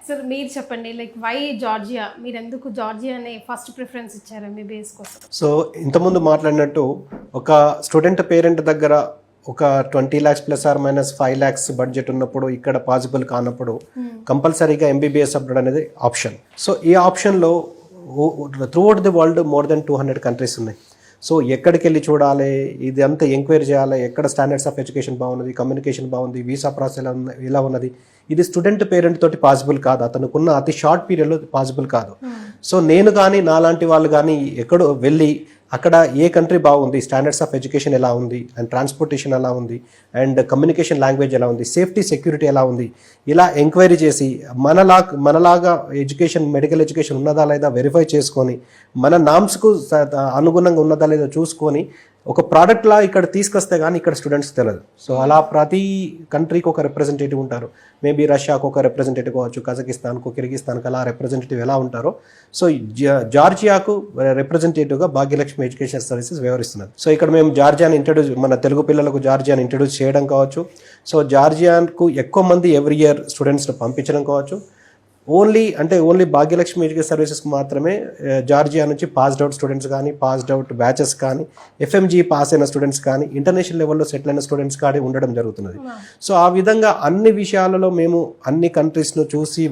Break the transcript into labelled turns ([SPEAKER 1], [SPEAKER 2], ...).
[SPEAKER 1] Sir మీరు చెప్పండి, like why Georgia, మీరు ఎందుకు జార్జియాని ఫస్ట్ ప్రిఫరెన్స్ ఇచ్చారు MBBS కోసం?
[SPEAKER 2] సో ఇంతకుముందు మాట్లాడినట్టు ఒక స్టూడెంట్ పేరెంట్ దగ్గర ఒక 20 lakhs ±5 lakhs బడ్జెట్ ఉన్నప్పుడు ఇక్కడ పాసిబుల్ కానప్పుడు కంపల్సరీగా MBBS అబ్రాడ్ అనేది ఆప్షన్. సో ఈ ఆప్షన్లో throughout the world more than 200 countries ఉన్నాయి. సో ఎక్కడికి వెళ్ళి చూడాలి, ఇది అంతా ఎంక్వైరీ చేయాలి, ఎక్కడ స్టాండర్డ్స్ ఆఫ్ ఎడ్యుకేషన్ బాగున్నది, కమ్యూనికేషన్ బాగుంది, వీసా ప్రాసెస్ ఎలా ఉన్నది, ఇది స్టూడెంట్ పేరెంట్ తోటి పాసిబుల్ కాదు, అతనుకున్న అతి షార్ట్ పీరియడ్లో పాసిబుల్ కాదు. సో నేను కానీ నాలాంటి వాళ్ళు కానీ ఎక్కడో వెళ్ళి అక్కడ ఏ కంట్రీ బాగుంది, స్టాండర్డ్స్ ఆఫ్ ఎడ్యుకేషన్ ఎలా ఉంది, అండ్ ట్రాన్స్పోర్టేషన్ ఎలా ఉంది, అండ్ కమ్యూనికేషన్ లాంగ్వేజ్ ఎలా ఉంది, సేఫ్టీ సెక్యూరిటీ ఎలా ఉంది, ఇలా ఎంక్వైరీ చేసి మనలాగా ఎడ్యుకేషన్, మెడికల్ ఎడ్యుకేషన్ ఉన్నదా లేదా వెరిఫై చేసుకొని మన నామ్స్కు అనుగుణంగా ఉన్నదా లేదా చూసుకొని ఒక ప్రోడక్ట్లా ఇక్కడ తీసుకొస్తే కానీ ఇక్కడ స్టూడెంట్స్ తెలియదు. సో అలా ప్రతి కంట్రీకి ఒక రిప్రజెంటేటివ్ ఉంటారు. మేబీ రష్యాకు ఒక రిప్రజెంటేటివ్ కావచ్చు, కజకిస్తాన్కు, కిర్గిస్తాన్కు అలా రిప్రజెంటేటివ్ ఎలా ఉంటారో, సో జార్జియాకు రిప్రజెంటేటివ్గా భాగ్యలక్ష్మి ఎడ్యుకేషన్ సర్వీసెస్ వ్యవహరిస్తున్నది. సో ఇక్కడ మేము జార్జియాని మన తెలుగు పిల్లలకు జార్జియాని ఇంట్రడ్యూస్ చేయడం కావచ్చు, సో జార్జియాకు ఎక్కువ మంది ఎవ్రీ ఇయర్ స్టూడెంట్స్ని పంపించడం కావచ్చు. ఓన్లీ భాగ్యలక్ష్మి ఎడ్యుకేషన్ సర్వీసెస్కి మాత్రమే జార్జియా నుంచి పాస్డ్ అవుట్ స్టూడెంట్స్ కానీ, పాస్డ్ అవుట్ బ్యాచెస్ కానీ, FMG పాస్ అయిన స్టూడెంట్స్ కానీ, ఇంటర్నేషనల్ లెవెల్లో సెటిల్ అయిన స్టూడెంట్స్ కానీ ఉండడం జరుగుతున్నది. సో ఆ విధంగా అన్ని విషయాలలో మేము అన్ని కంట్రీస్ను చూసి